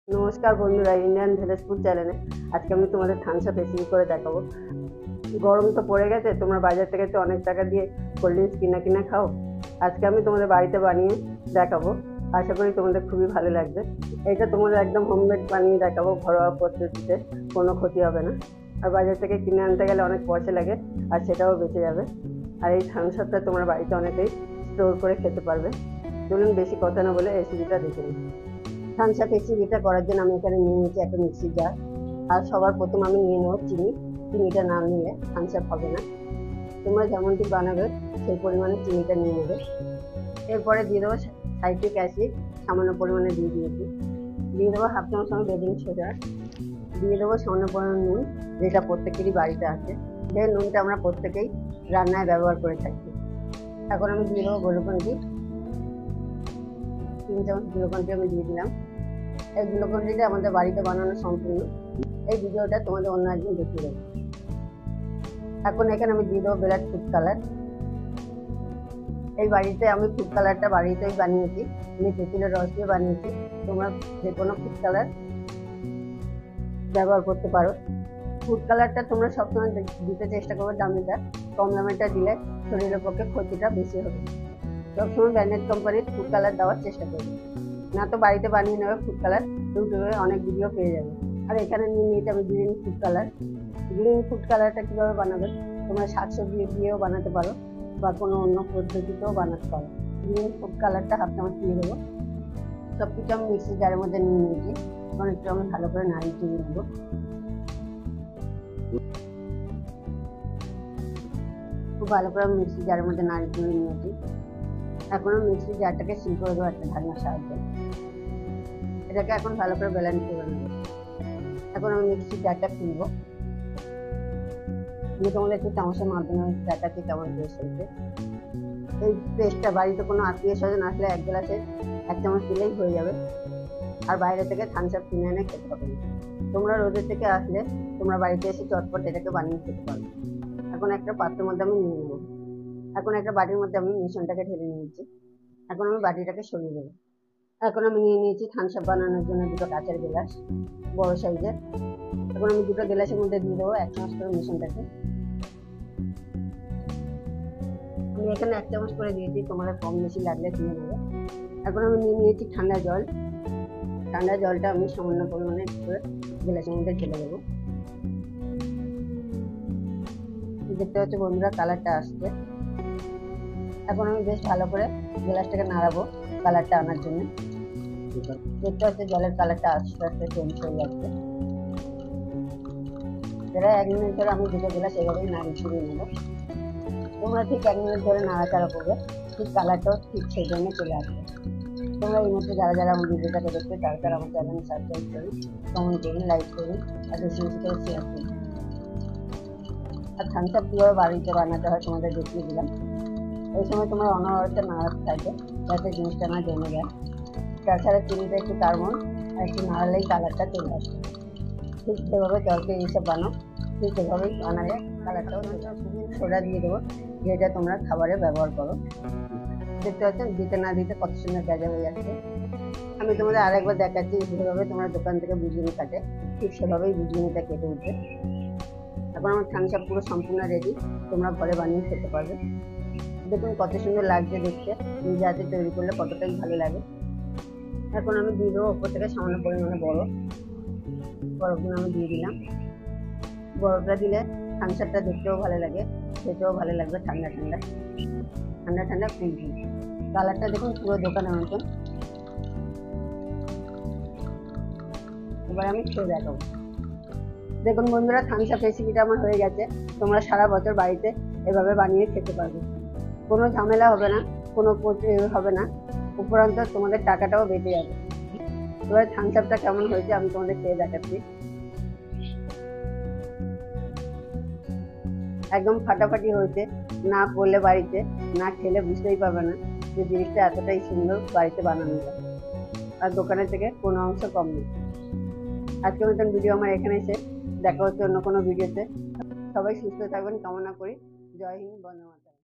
নমস্কার বন্ধুরা, Indian village food চ্যানেলে আজকে আমি তোমাদের থামস আপ রেসিপি করে দেখাবো। গরম তো পড়ে গেছে, তোমরা বাজার থেকে তো অনেক টাকা দিয়ে কোল্ড ড্রিঙ্কস কিনা খাও। আজকে আমি তোমাদের বাড়িতে বানিয়ে দেখাবো, আশা করি তোমাদের খুবই ভালো লাগবে। এটা তোমাদের একদম হোমমেড বানিয়ে দেখাবো, ঘরোয়া পদ্ধতিতে, কোনো ক্ষতি হবে না। আর বাজার থেকে কিনে আনতে গেলে অনেক পয়সা লাগে, আর সেটাও বেঁচে যাবে। আর এই থামস আপটা তোমরা বাড়িতে অনেকেই স্টোর করে খেতে পারবে। চলুন বেশি কথা না বলে রেসিপিটা দেখে নিই। থামস আপ রেসিপিটা করার জন্য আমি এখানে নিয়ে নিয়েছি একটা মিক্সি জার। আর সবার প্রথম আমি নিয়ে নেবো চিনি। চিনিটা না নিলে থামস আপ হবে না। তোমরা যেমনটি বানাবে সেই পরিমাণে চিনিটা নিয়ে নেবে। এরপরে দিয়ে দেবো সাইট্রিক অ্যাসিড, সামান্য পরিমাণে দিয়েছি। দিয়ে দেবো হাফ চামচ আমি বেকিং সোডা। দিয়ে দেবো সামান্য পরিমাণ নুন, যেটা প্রত্যেকেরই বাড়িতে আছে। যে নুনটা আমরা প্রত্যেকেই রান্নায় ব্যবহার করে থাকি। এখন আমি দিয়ে দেবো গ্লুকন-ডি। 3 চামচ গ্লুকন-ডি আমি দিয়ে দিলাম। এই গ্লুকন-ডিটা আমাদের বাড়িতে বানানো সম্পূর্ণ। এই ভিডিওটা তোমাদের অন্য একদিন দেখিয়ে দেবো। এখন এখানে আমি দিয়ে দেবো ব্ল্যাক ফুড কালার। এই বাড়িতে আমি ফুড কালারটা বাড়িতেই বানিয়েছি, আমি তেঁতুলের রস দিয়ে বানিয়েছি। তোমরা যে কোনো ফুড কালার ব্যবহার করতে পারো। ফুড কালারটা তোমরা সবসময় দিতে চেষ্টা করবে দামিটা, কম দামেটা দিলে শরীরের পক্ষে ক্ষতিটা বেশি হবে। সবসময় ব্র্যান্ডেড কোম্পানির ফুড কালার দেওয়ার চেষ্টা করবে, না তো বাড়িতে বানিয়ে নেবে ফুড কালার। ইউটিউবে অনেক ভিডিও পেয়ে যাবে। আর এখানে নিয়ে নিয়েছি আমি green food colour. Green food কালারটা কীভাবে বানাবে, তোমরা শাকসবজি দিয়েও বানাতে পারো বা কোনো অন্য পদ্ধতিতেও বানাতে পারো। গ্রিন ফুড কালারটা হাফ চামচ দিয়ে দেবো। সব কিছু আমি মিক্সি জারের মধ্যে নিয়ে নিয়েছি। অনেকটা আমি ভালো করে নাড়িয়ে চিনি নেবো। খুব ভালো করে আমি মিক্সি জারের মধ্যে নাড়িয়ে চিনি নিয়েছি। এখন আমি মিক্সি জারটাকে সিল করে দেবো একটা ঢাকনার সাহায্যে। এটাকে এখন ভালো করে ব্যালেন্স করে নেবো। এখন আমি মিক্সি জারটা খুলবো। আমি তোমাদের একটু চামচের মাধ্যমে দেখাচ্ছি কেমন পেস্ট হয়েছে। এই পেস্টটা বাড়িতে কোনো আত্মীয় স্বজন আসলে 1 গ্লাসে 1 চামচ দিলেই হয়ে যাবে। আর বাইরে থেকে থামস আপ কিনে এনে খেতে হবে না। তোমরা রোদের থেকে আসলে তোমরা বাড়িতে এসে চটপট এটাকে বানিয়ে খেতে পারবে। এখন একটা পাত্রের মধ্যে আমি নিয়ে নেবো। এখন একটা বাটির মধ্যে আমি মিশ্রণটাকে ঢেলে নিয়েছি। এখন আমি বাটিটাকে সরিয়ে দেবো। এখন আমি নিয়ে নিয়েছি থামস আপ বানানোর জন্য 2টো কাঁচের গ্লাস, বড় সাইজের। এখন আমি 2টো গ্লাসের মধ্যে দিয়ে দেবো 1 চামচ করে মিশ্রণটাকে। আমি এখানে 1 চামচ করে দিয়েছি, তোমরা কম বেশি লাগলে দিয়ে নেবে। এখন আমি নিয়ে নিয়েছি ঠান্ডা জল। ঠান্ডা জলটা আমি সামান্য পরিমাণে করে গ্লাসের মধ্যে ঢেলে দেবো। দেখতে হচ্ছে বন্ধুরা কালারটা আসছে। এখন আমি বেশ ভালো করে গ্লাসটাকে নাড়াবো কালারটা আনার জন্য। দেখতে হচ্ছে জলের কালারটা আস্তে আস্তে চেঞ্জ হয়ে যাচ্ছে। এরা 1 মিনিট ধরে আমি 2টো গ্লাস এভাবেই নাড়িয়ে চিনিয়ে নেবো। তোমরা ঠিক 1 মিনিট ধরে নাড়াচাড়া করবে, ঠিক কালারটাও ঠিক সেই জন্য চলে আসবে। তোমরা এই মুহূর্তে যারা আমার ভিডিওটাকে দেখবে তারা আমার চ্যানেল সাবস্ক্রাইব করুন, কমেন্ট করুন, লাইক করুন, আর বেশি বেশি করে শেয়ার করুন। আর থামস আপ কীভাবে বাড়িতে বানাতে হয় তোমাদের দেখিয়ে দিলাম। এই সময় তোমরা অনবরত নাড়াতে থাকবে যাতে জিনিসটা না জমে যায়। তাছাড়া চিনিটা একটু কারমন, আর একটু নাড়ালেই কালারটা চলে আসবে। ঠিক যেভাবে জলকে এইসব বানাও, ঠিক এভাবেই বানালে কালারটাও সোডা দিয়ে দেবো, যেটা তোমরা খাবারে ব্যবহার করো। দেখতে পাচ্ছেন দিতে না দিতে কত সুন্দর গাজা হয়ে যাচ্ছে। আমি তোমাদের আরেকবার দেখাচ্ছি যেভাবে তোমরা দোকান থেকে বিজলি কাটে, ঠিক সেভাবেই বিজলিটা কেটে উঠবে। এখন আমার থামস আপ পুরো সম্পূর্ণ রেডি, তোমরা ঘরে বানিয়ে খেতে পারবে। দেখুন কত সুন্দর লাগছে দেখতে, নিজে হাতে তৈরি করলে কতটাই ভালো লাগে। এখন আমি দিয়ে দেবো ওপর থেকে সামান্য পরিমাণে বরফগুলো আমি দিয়ে দিলাম। বরফটা দিলে থামস আপটা দেখতেও ভালো লাগে, খেতেও ভালো লাগবে। ঠান্ডা ঠান্ডা কুল। কালারটা দেখুন পুরো দোকানের মতন। এবার আমি খেয়ে দেখাবো। দেখুন বন্ধুরা, থামস আপ রেসিপিটা আমার হয়ে গেছে। তোমরা সারা বছর বাড়িতে এভাবে বানিয়ে খেতে পারবে, কোনো ঝামেলা হবে না, কোনো হবে না, উপরন্ত তোমাদের টাকাটাও বেঁচে যাবে। এবার থামস আপটা কেমন হয়েছে আমি তোমাদের খেয়ে দেখাচ্ছি। একদম ফাটাফাটি হয়েছে, না করলে বাড়িতে না খেলে বুঝতেই পারবে না যে জিনিসটা এতটাই সুন্দর বাড়িতে বানানো যায়, আর দোকানের থেকে কোনো অংশ কম নেই। আজকের মতন ভিডিও আমার এখানে শেষ। দেখা হচ্ছে অন্য কোনো ভিডিওতে। সবাই সুস্থ থাকবেন কামনা করি। জয় হিন্দ, বন্দে মাতরম।